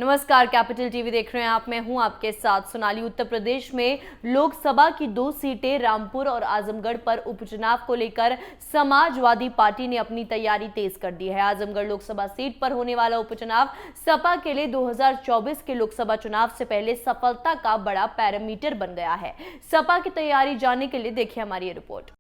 नमस्कार, capital TV देख रहे हैं आप। मैं हूं आपके साथ सोनाली। उत्तर प्रदेश में लोकसभा की 2 सीटें रामपुर और आजमगढ़ पर उपचुनाव को लेकर समाजवादी पार्टी ने अपनी तैयारी तेज कर दी है। आजमगढ़ लोकसभा सीट पर होने वाला उपचुनाव सपा के लिए 2024 के लोकसभा चुनाव से पहले सफलता का बड़ा पैरामीटर बन गया है। सपा की तैयारी जानने के लिए देखिए हमारी ये रिपोर्ट।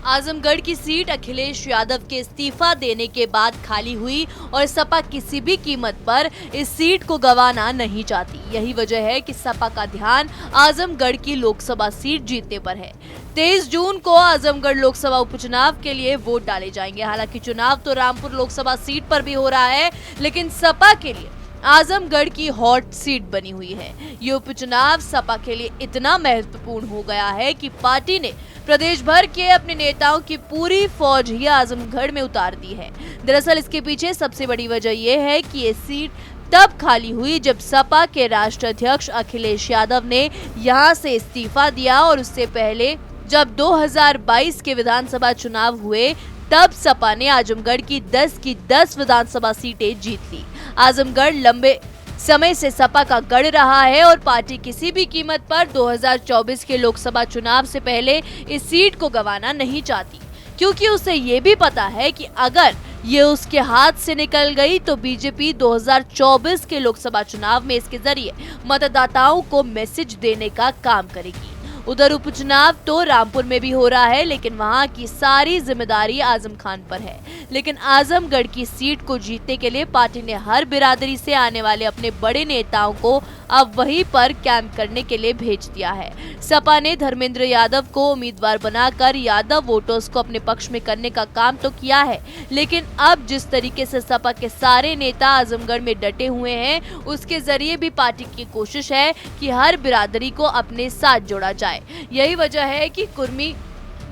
आजमगढ़ की सीट अखिलेश यादव के इस्तीफा देने के बाद खाली हुई और सपा किसी भी कीमत पर इस सीट को गंवाना नहीं चाहती। यही वजह है कि सपा का ध्यान आजमगढ़ की लोकसभा सीट जीतने पर है। 23 जून को आजमगढ़ लोकसभा उपचुनाव के लिए वोट डाले जाएंगे। हालांकि चुनाव तो रामपुर लोकसभा सीट पर भी हो रहा है, लेकिन सपा के लिए आजमगढ़ की हॉट सीट बनी हुई है। ये उपचुनाव सपा के लिए इतना महत्वपूर्ण हो गया है कि पार्टी ने प्रदेश भर के अपने नेताओं की पूरी फौज ही आजमगढ़ में उतार दी है। दरअसल इसके पीछे सबसे बड़ी वजह यह है कि ये सीट तब खाली हुई जब सपा के राष्ट्रीय अध्यक्ष अखिलेश यादव ने यहां से इस्तीफा दिया और उससे पहले जब 2022 के विधानसभा चुनाव हुए तब सपा ने आजमगढ़ की 10 विधानसभा सीटें जीत ली। आजमगढ़ लंबे समय से सपा का गढ़ रहा है और पार्टी किसी भी कीमत पर 2024 के लोकसभा चुनाव से पहले इस सीट को गंवाना नहीं चाहती, क्योंकि उसे ये भी पता है कि अगर ये उसके हाथ से निकल गई तो बीजेपी 2024 के लोकसभा चुनाव में इसके जरिए मतदाताओं को मैसेज देने का काम करेगी। उधर उपचुनाव तो रामपुर में भी हो रहा है, लेकिन वहां की सारी जिम्मेदारी आजम खान पर है। लेकिन आजमगढ़ की सीट को जीतने के लिए पार्टी ने हर बिरादरी से आने वाले अपने बड़े नेताओं को अब वहीं पर कैंप करने के लिए भेज दिया है। सपा ने धर्मेंद्र यादव को उम्मीदवार बनाकर यादव वोटर्स को अपने पक्ष में करने का काम तो किया है, लेकिन अब जिस तरीके से सपा के सारे नेता आजमगढ़ में डटे हुए हैं, उसके जरिए भी पार्टी की कोशिश है कि हर बिरादरी को अपने साथ जोड़ा जाए। यही वजह है कि कुर्मी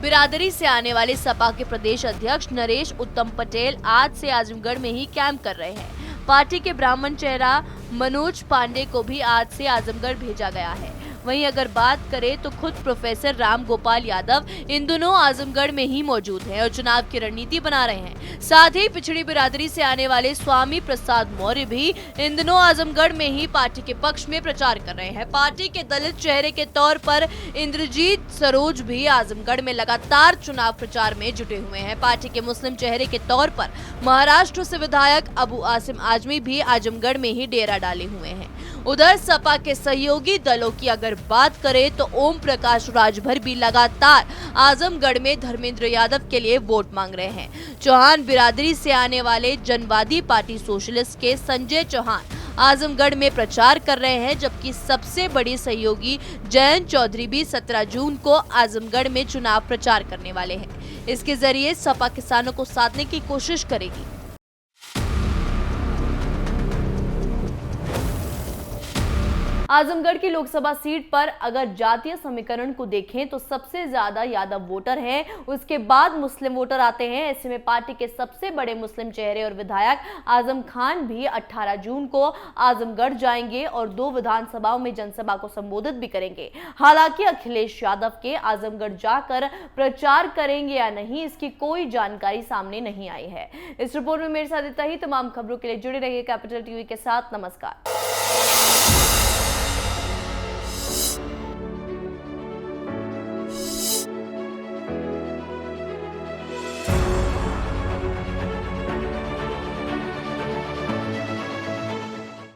बिरादरी से आने वाले सपा के प्रदेश अध्यक्ष नरेश उत्तम पटेल आज से आजमगढ़ में ही कैंप कर रहे हैं। पार्टी के ब्राह्मण चेहरा मनोज पांडे को भी आज से आजमगढ़ भेजा गया है। वहीं अगर बात करें तो खुद प्रोफेसर राम गोपाल यादव इन दोनों आजमगढ़ में ही मौजूद हैं और चुनाव की रणनीति बना रहे हैं। साथ ही पिछड़ी बिरादरी से आने वाले स्वामी प्रसाद मौर्य भी इन दिनों आजमगढ़ में ही पार्टी के पक्ष में प्रचार कर रहे हैं। पार्टी के दलित चेहरे के तौर पर इंद्रजीत सरोज भी आजमगढ़ में लगातार चुनाव प्रचार में जुटे हुए हैं। पार्टी के मुस्लिम चेहरे के तौर पर महाराष्ट्र से विधायक अबू आसिम आजमी भी आजमगढ़ में ही डेरा डाले हुए हैं। उधर सपा के सहयोगी दलों की अगर बात करें तो ओम प्रकाश राजभर भी लगातार आजमगढ़ में धर्मेंद्र यादव के लिए वोट मांग रहे हैं। चौहान बिरादरी से आने वाले जनवादी पार्टी सोशलिस्ट के संजय चौहान आजमगढ़ में प्रचार कर रहे हैं, जबकि सबसे बड़ी सहयोगी जयंत चौधरी भी 17 जून को आजमगढ़ में चुनाव प्रचार करने वाले हैं। इसके जरिए सपा किसानों को साधने की कोशिश करेगी। आजमगढ़ की लोकसभा सीट पर अगर जातीय समीकरण को देखें तो सबसे ज्यादा यादव वोटर हैं, उसके बाद मुस्लिम वोटर आते हैं। ऐसे में पार्टी के सबसे बड़े मुस्लिम चेहरे और विधायक आजम खान भी 18 जून को आजमगढ़ जाएंगे और 2 विधानसभाओं में जनसभा को संबोधित भी करेंगे। हालांकि अखिलेश यादव के आजमगढ़ जाकर प्रचार करेंगे या नहीं, इसकी कोई जानकारी सामने नहीं आई है। इस रिपोर्ट में मेरे साथ इतना ही। तमाम खबरों के लिए जुड़े रहिए कैपिटल टीवी के साथ। नमस्कार।